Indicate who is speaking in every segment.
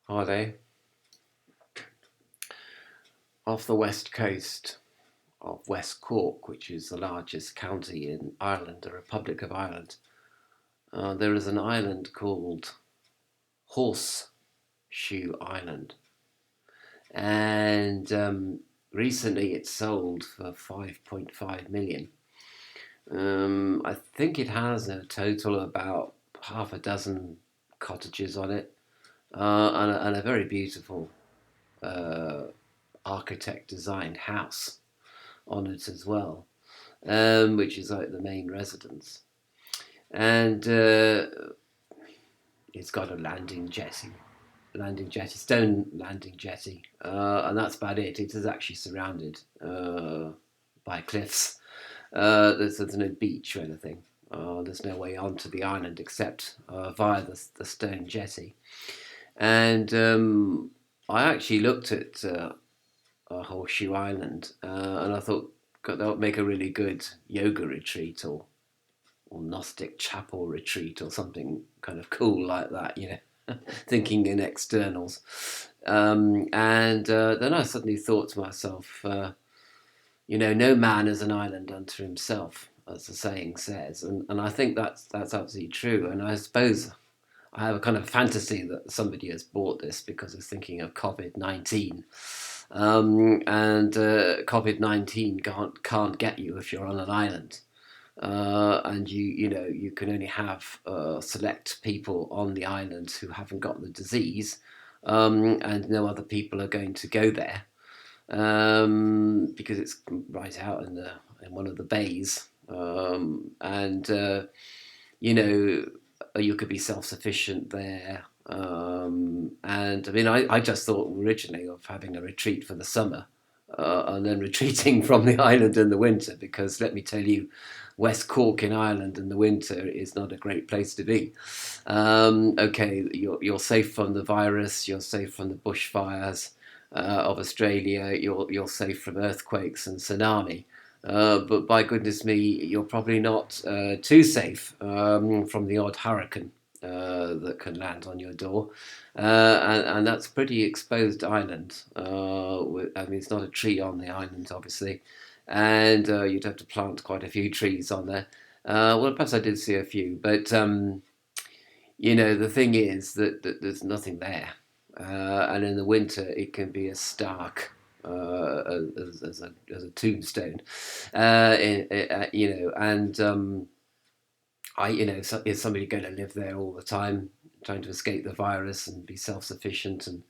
Speaker 1: Are they? Off the west coast of West Cork, which is the largest county in Ireland, the Republic of Ireland, there is an island called Horseshoe Island. And recently it sold for 5.5 million. I think it has a total about half a dozen cottages on it, and a very beautiful uh, architect designed house on it as well, which is like the main residence. And it's got a stone landing jetty, and that's about it. It is actually surrounded by cliffs. There's no beach or anything. There's no way onto the island except via the stone jetty. And I actually looked at Horseshoe Island, and I thought that would make a really good yoga retreat or Gnostic chapel retreat or something kind of cool like that, thinking in externals. And then I suddenly thought to myself, no man is an island unto himself, as the saying says. And I think that's absolutely true. And I suppose I have a kind of fantasy that somebody has bought this because it's thinking of COVID-19. And COVID-19 can't get you if you're on an island. And you can only have select people on the island who haven't got the disease, and no other people are going to go there because it's right out in one of the bays, and you could be self-sufficient there. And I mean, I just thought originally of having a retreat for the summer, and then retreating from the island in the winter, because let me tell you, West Cork in Ireland in the winter is not a great place to be. Okay, you're safe from the virus, you're safe from the bushfires of Australia, you're safe from earthquakes and tsunami. But by goodness me, you're probably not too safe from the odd hurricane that can land on your door. And that's a pretty exposed island. I mean, it's not a tree on the island, obviously, and you'd have to plant quite a few trees on there. Well, perhaps I did see a few, but the thing is that there's nothing there, and in the winter it can be as stark as a tombstone, and is somebody going to live there all the time, trying to escape the virus and be self-sufficient and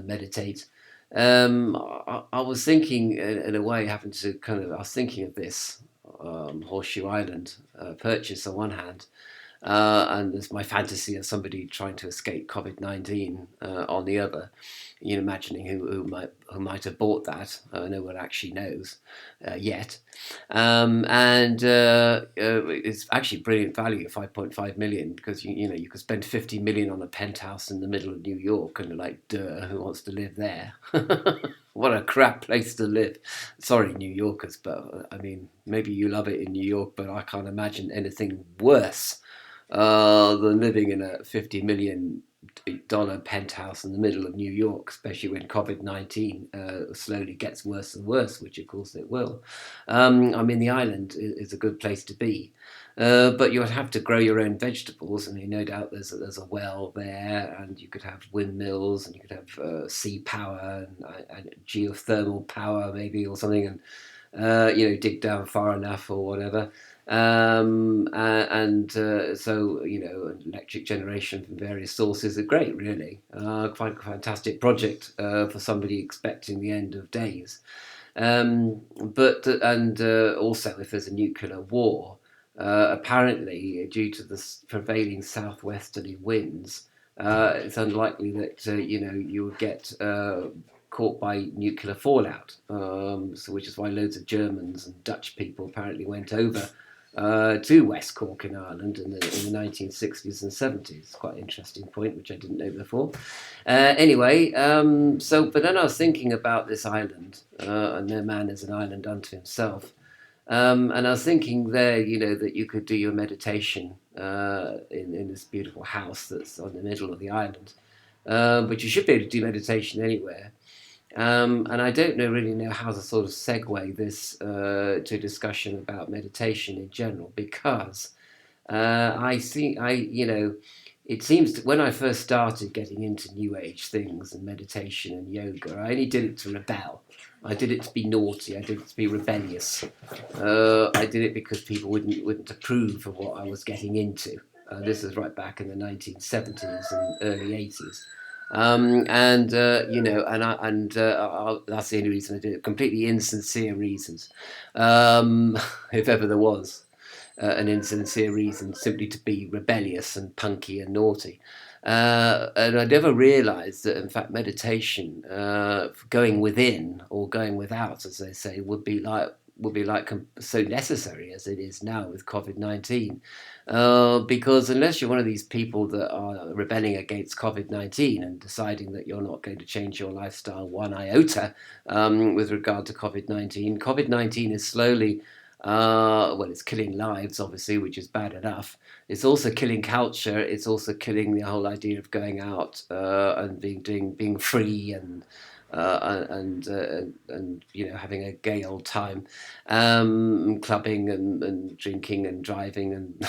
Speaker 1: meditate? I was thinking in a way, having to I was thinking of this Horseshoe Island purchase on one hand, and there's my fantasy of somebody trying to escape COVID-19 on the other. Imagining who might have bought that. No one actually knows yet. And it's actually brilliant value, 5.5 million, because you could spend 50 million on a penthouse in the middle of New York, and like, duh, who wants to live there? What a crap place to live. Sorry, New Yorkers, but I mean, maybe you love it in New York, but I can't imagine anything worse than living in a $50 million penthouse in the middle of New York, especially when COVID-19 slowly gets worse and worse, which of course it will. I mean, the island is a good place to be, but you would have to grow your own vegetables. I mean, no doubt there's a well there, and you could have windmills, and you could have sea power and geothermal power maybe, or something, and dig down far enough or whatever. So electric generation from various sources are great, really. Quite a fantastic project for somebody expecting the end of days. But also, if there's a nuclear war, apparently due to the prevailing southwesterly winds, it's unlikely that you would get caught by nuclear fallout. Which is why loads of Germans and Dutch people apparently went over to West Cork in Ireland in the 1960s and 70s. Quite an interesting point, which I didn't know before. Anyway, but then I was thinking about this island, and no man is an island unto himself. And I was thinking there, that you could do your meditation in this beautiful house that's on the middle of the island. but you should be able to do meditation anywhere. And I don't really know how to sort of segue this to a discussion about meditation in general, because I see, it seems that when I first started getting into New Age things and meditation and yoga, I only did it to rebel. I did it to be naughty. I did it to be rebellious. I did it because people wouldn't approve of what I was getting into. This is right back in the 1970s and early 80s. That's the only reason I did it. Completely insincere reasons, if ever there was an insincere reason, simply to be rebellious and punky and naughty. And I never realised that, in fact, meditation, going within or going without, as they say, would be like so necessary as it is now with COVID-19. Because unless you're one of these people that are rebelling against COVID-19 and deciding that you're not going to change your lifestyle one iota with regard to COVID-19, COVID-19 is slowly it's killing lives, obviously, which is bad enough. It's also killing culture. It's also killing the whole idea of going out and being free and having a gay old time, clubbing and drinking and driving and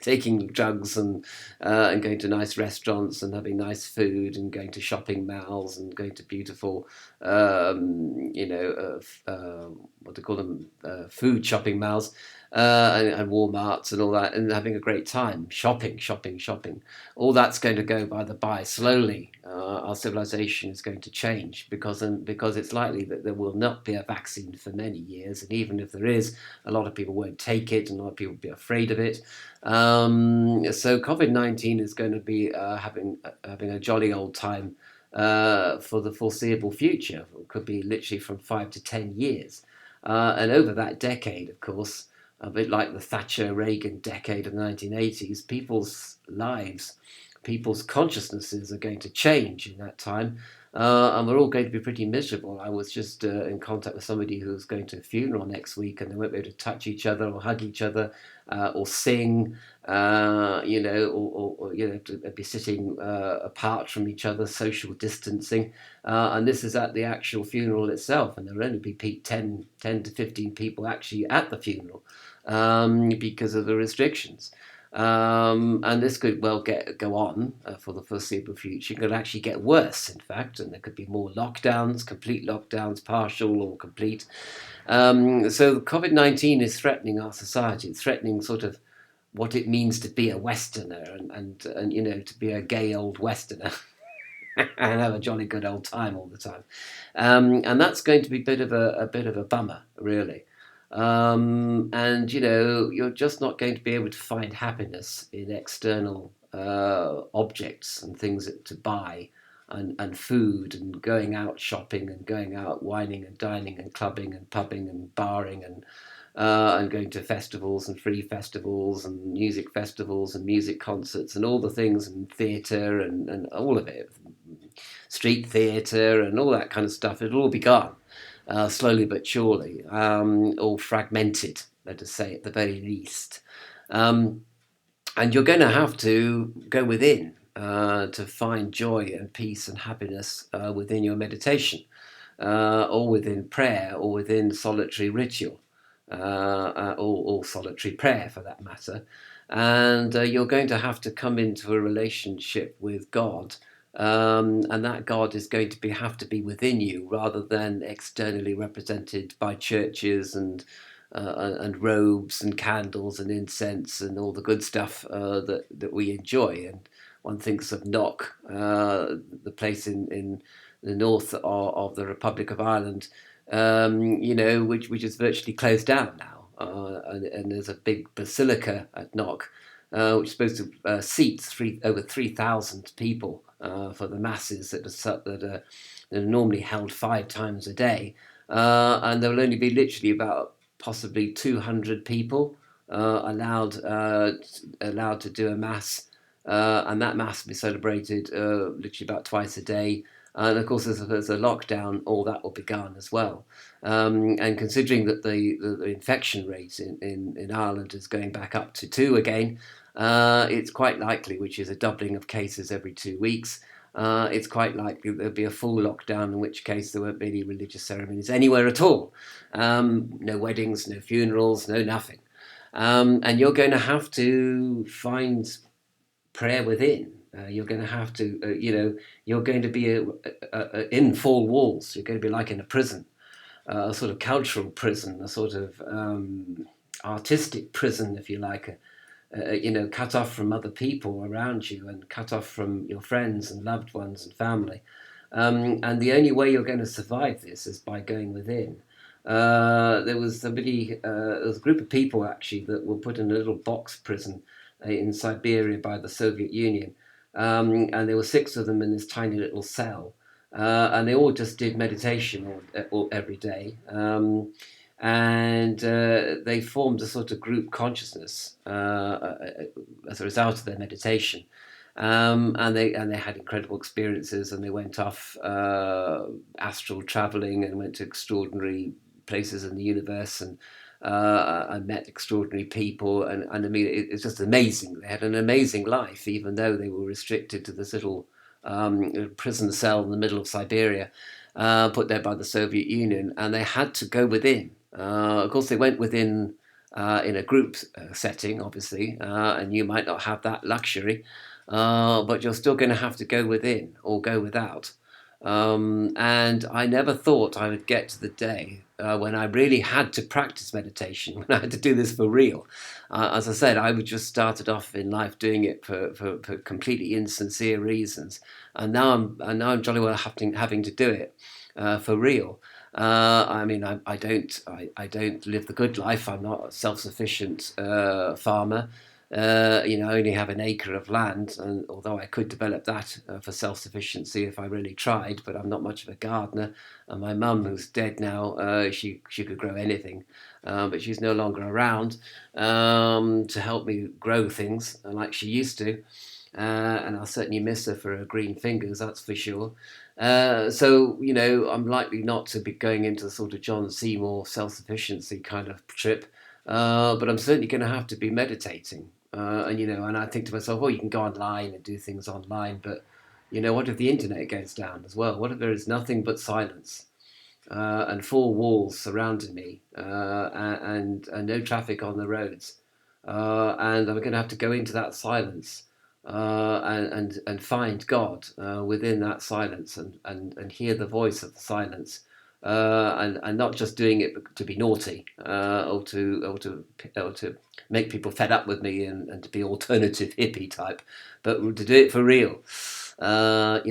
Speaker 1: taking drugs and going to nice restaurants and having nice food and going to shopping malls and going to beautiful what do you call them, food shopping malls, and Walmarts and all that, and having a great time shopping. All that's going to go by the by slowly. Our civilization is going to change because it's likely that there will not be a vaccine for many years, and even if there is, a lot of people won't take it, and a lot of people will be afraid of it. So COVID-19 is going to be having a jolly old time for the foreseeable future. It could be literally from 5 to 10 years. And over that decade, of course, a bit like the Thatcher-Reagan decade of the 1980s, people's lives, people's consciousnesses are going to change in that time. And we're all going to be pretty miserable. I was just in contact with somebody who's going to a funeral next week, and they won't be able to touch each other or hug each other or sing, to be sitting apart from each other, social distancing. And this is at the actual funeral itself, and there will only be 10 to 15 people actually at the funeral because of the restrictions. And this could well go on for the foreseeable future. It could actually get worse, in fact, and there could be more lockdowns, complete lockdowns, partial or complete. So COVID-19 is threatening our society. It's threatening sort of what it means to be a Westerner and to be a gay old Westerner and have a jolly good old time all the time. And that's going to be a bit of a bummer, really. And you're just not going to be able to find happiness in external objects and things to buy and food and going out shopping and going out wining and dining and clubbing and pubbing and barring and going to festivals and free festivals and music festivals and music concerts and all the things and theatre and all of it, street theatre and all that kind of stuff. It'll all be gone. Slowly but surely, all fragmented, let us say, at the very least. And you're going to have to go within to find joy and peace and happiness within your meditation, or within prayer, or within solitary ritual, or solitary prayer for that matter. And you're going to have to come into a relationship with God, and that God is going to have to be within you rather than externally represented by churches and robes and candles and incense and all the good stuff that we enjoy. And one thinks of Knock, the place in the north of the Republic of Ireland, which is virtually closed down now. And there's a big basilica at Knock, which is supposed to seat over 3,000 people for the masses that are normally held 5 times a day. And there will only be literally about possibly 200 people allowed to do a mass, and that mass will be celebrated literally about twice a day. And of course, there's a lockdown, all that will be gone as well. And considering that the infection rate in Ireland is going back up to 2 again, it's quite likely, which is a doubling of cases every 2 weeks, it's quite likely there'll be a full lockdown, in which case there won't be any religious ceremonies anywhere at all. No weddings, no funerals, no nothing. And you're going to have to find prayer within. You're going to have to, you're going to be in four walls. You're going to be like in a prison, a sort of cultural prison, a sort of artistic prison, if you like, cut off from other people around you and cut off from your friends and loved ones and family. And the only way you're going to survive this is by going within. There was a group of people actually that were put in a little box prison in Siberia by the Soviet Union. And there were six of them in this tiny little cell. And they all just did meditation all every day. And they formed a sort of group consciousness as a result of their meditation. And they had incredible experiences, and they went off astral traveling and went to extraordinary places in the universe, and met extraordinary people, and I mean it's just amazing. They had an amazing life, even though they were restricted to this little prison cell in the middle of Siberia, put there by the Soviet Union, and they had to go within. Of course, they went within in a group setting, obviously, and you might not have that luxury, but you're still going to have to go within or go without. And I never thought I would get to the day when I really had to practice meditation, when I had to do this for real. As I said, I would just started off in life doing it for completely insincere reasons, and now I'm jolly well having to do it for real. I mean, I don't live the good life. I'm not a self-sufficient farmer. I only have an acre of land, and although I could develop that for self-sufficiency if I really tried, but I'm not much of a gardener. And my mum, who's dead now, she could grow anything, but she's no longer around to help me grow things like she used to. And I'll certainly miss her for her green fingers, that's for sure. So I'm likely not to be going into the sort of John Seymour self-sufficiency kind of trip, but I'm certainly going to have to be meditating. And I think to myself, oh, you can go online and do things online, but what if the internet goes down as well? What if there is nothing but silence and four walls surrounding me, and no traffic on the roads, and I'm going to have to go into that silence and find God within that silence, and hear the voice of the silence, and not just doing it to be naughty, or to make people fed up with me, and to be alternative hippie type, but to do it for real, and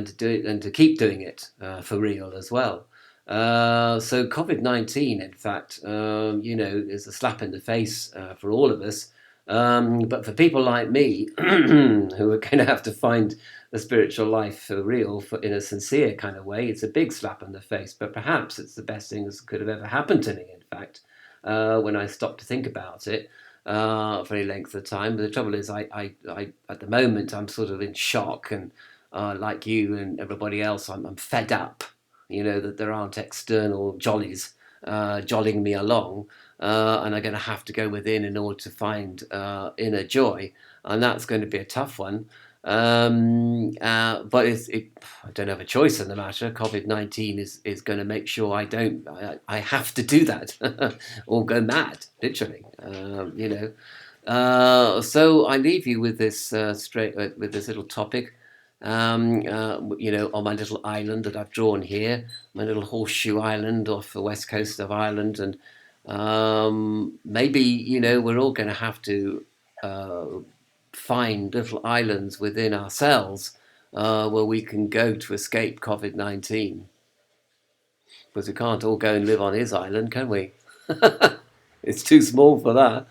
Speaker 1: to do it and to keep doing it for real as well. So COVID-19, in fact, is a slap in the face for all of us. But for people like me, who are going to have to find the spiritual life for real, in a sincere kind of way, it's a big slap in the face. But perhaps it's the best thing that could have ever happened to me, in fact, when I stopped to think about it for any length of time. But the trouble is, I at the moment, I'm sort of in shock, and like you and everybody else, I'm fed up, that there aren't external jollies jollying me along, and I'm going to have to go within in order to find inner joy, and that's going to be a tough one. But I don't have a choice in the matter. COVID-19 is going to make sure I don't. I have to do that, or go mad, literally. So I leave you with this with this little topic. On my little island that I've drawn here, my little horseshoe island off the west coast of Ireland, and maybe we're all going to have to find little islands within ourselves where we can go to escape COVID-19, because we can't all go and live on his island, can we? It's too small for that.